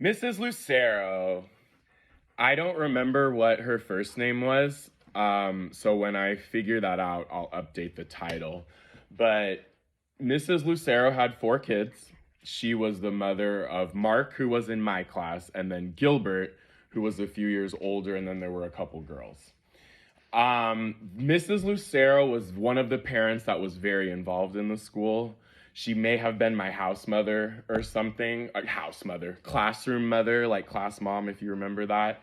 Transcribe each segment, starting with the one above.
Mrs. Lucero. I don't remember what her first name was. So when I figure that out, I'll update the title. But Mrs. Lucero had 4 kids. She was the mother of Mark, who was in my class, and then Gilbert, who was a few years older, and then there were a couple girls. Mrs. Lucero was one of the parents that was very involved in the school. She may have been my house mother or something. House mother, classroom mother, like class mom, if you remember that.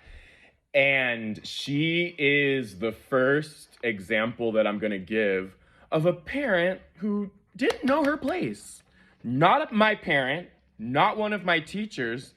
And she is the first example that I'm going to give of a parent who didn't know her place. Not my parent, not one of my teachers,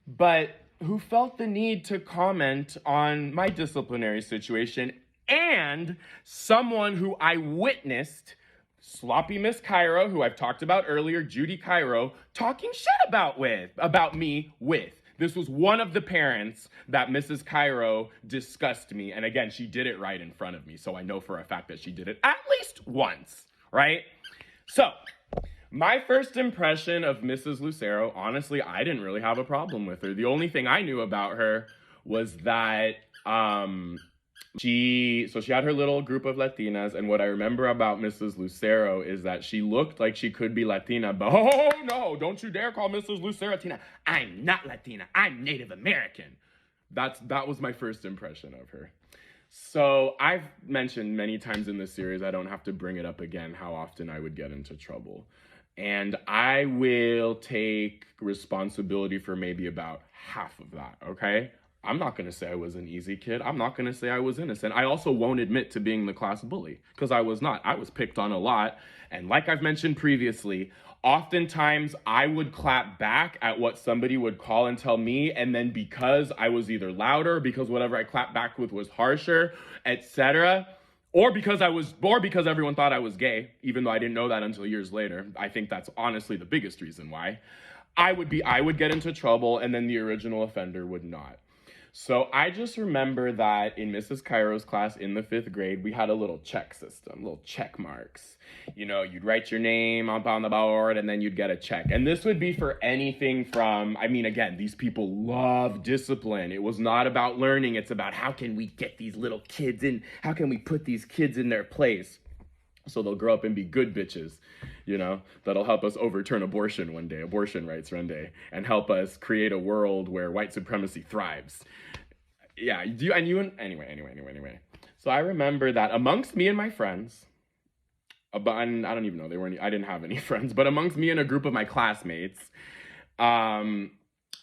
but who felt the need to comment on my disciplinary situation, and someone who I witnessed sloppy Miss Cairo, who I've talked about earlier, Judy Cairo, talking shit about me with. This was one of the parents that Mrs. Cairo discussed me. And again, she did it right in front of me. So I know for a fact that she did it at least once, right? So my first impression of Mrs. Lucero, honestly, I didn't really have a problem with her. The only thing I knew about her was that she had her little group of Latinas, and what I remember about Mrs. Lucero is that she looked like she could be Latina, but oh no, don't you dare call Mrs. Lucero Latina. I'm not Latina, I'm Native American. That was my first impression of her. So I've mentioned many times in this series, I don't have to bring it up again, how often I would get into trouble. And I will take responsibility for maybe about half of that, okay? I'm not going to say I was an easy kid. I'm not going to say I was innocent. I also won't admit to being the class bully, because I was not. I was picked on a lot. And like I've mentioned previously, oftentimes I would clap back at what somebody would call and tell me. And then because I was either louder, because whatever I clapped back with was harsher, etc., or because everyone thought I was gay, even though I didn't know that until years later. I think that's honestly the biggest reason why. I would get into trouble, and then the original offender would not. So I just remember that in Mrs. Cairo's class in the 5th grade, we had a little check system, little check marks. You know, you'd write your name up on the board and then you'd get a check. And this would be for anything from, again, these people love discipline. It was not about learning. It's about how can we get these little kids in, how can we put these kids in their place so they'll grow up and be good bitches, you know, that'll help us overturn abortion rights one day, and help us create a world where white supremacy thrives. Yeah, anyway. So I remember that amongst me and my friends, I don't even know, I didn't have any friends, but amongst me and a group of my classmates, I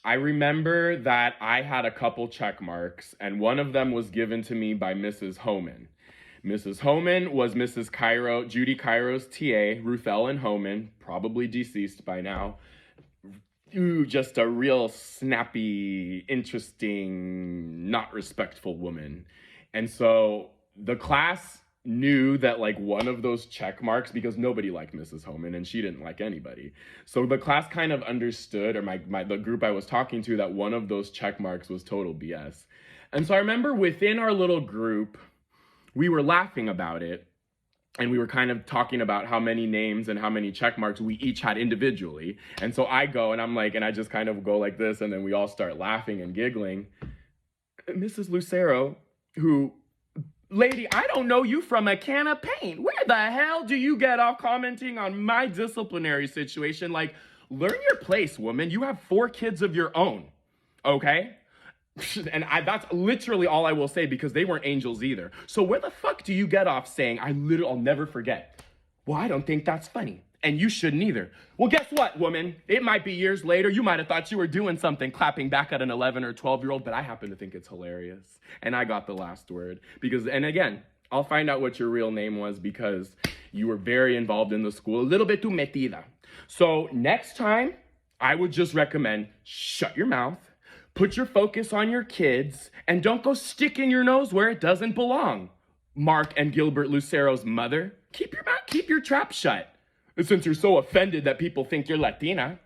remember that I had a couple check marks, and one of them was given to me by Mrs. Homan. Mrs. Homan was Mrs. Cairo, Judy Cairo's TA, Ruth Ellen Homan, probably deceased by now. Just a real snappy, interesting, not respectful woman. And so the class knew that one of those check marks, because nobody liked Mrs. Homan and she didn't like anybody. So the class kind of understood, or the group I was talking to, that one of those check marks was total BS. And so I remember within our little group, we were laughing about it, and we were kind of talking about how many names and how many check marks we each had individually. And so I go and I'm like, and I just kind of go like this, and then we all start laughing and giggling. Mrs. Lucero, lady, I don't know you from a can of paint. Where the hell do you get off commenting on my disciplinary situation? Learn your place, woman. You have 4 kids of your own, okay? And that's literally all I will say, because they weren't angels either. So where the fuck do you get off saying, I'll never forget? Well, I don't think that's funny. And you shouldn't either. Well, guess what, woman? It might be years later. You might have thought you were doing something, clapping back at an 11 or 12-year-old, but I happen to think it's hilarious. And I got the last word. And again, I'll find out what your real name was, because you were very involved in the school, a little bit too metida. So next time, I would just recommend shut your mouth, put your focus on your kids, and don't go sticking your nose where it doesn't belong. Mark and Gilbert Lucero's mother, keep your trap shut. Since you're so offended that people think you're Latina.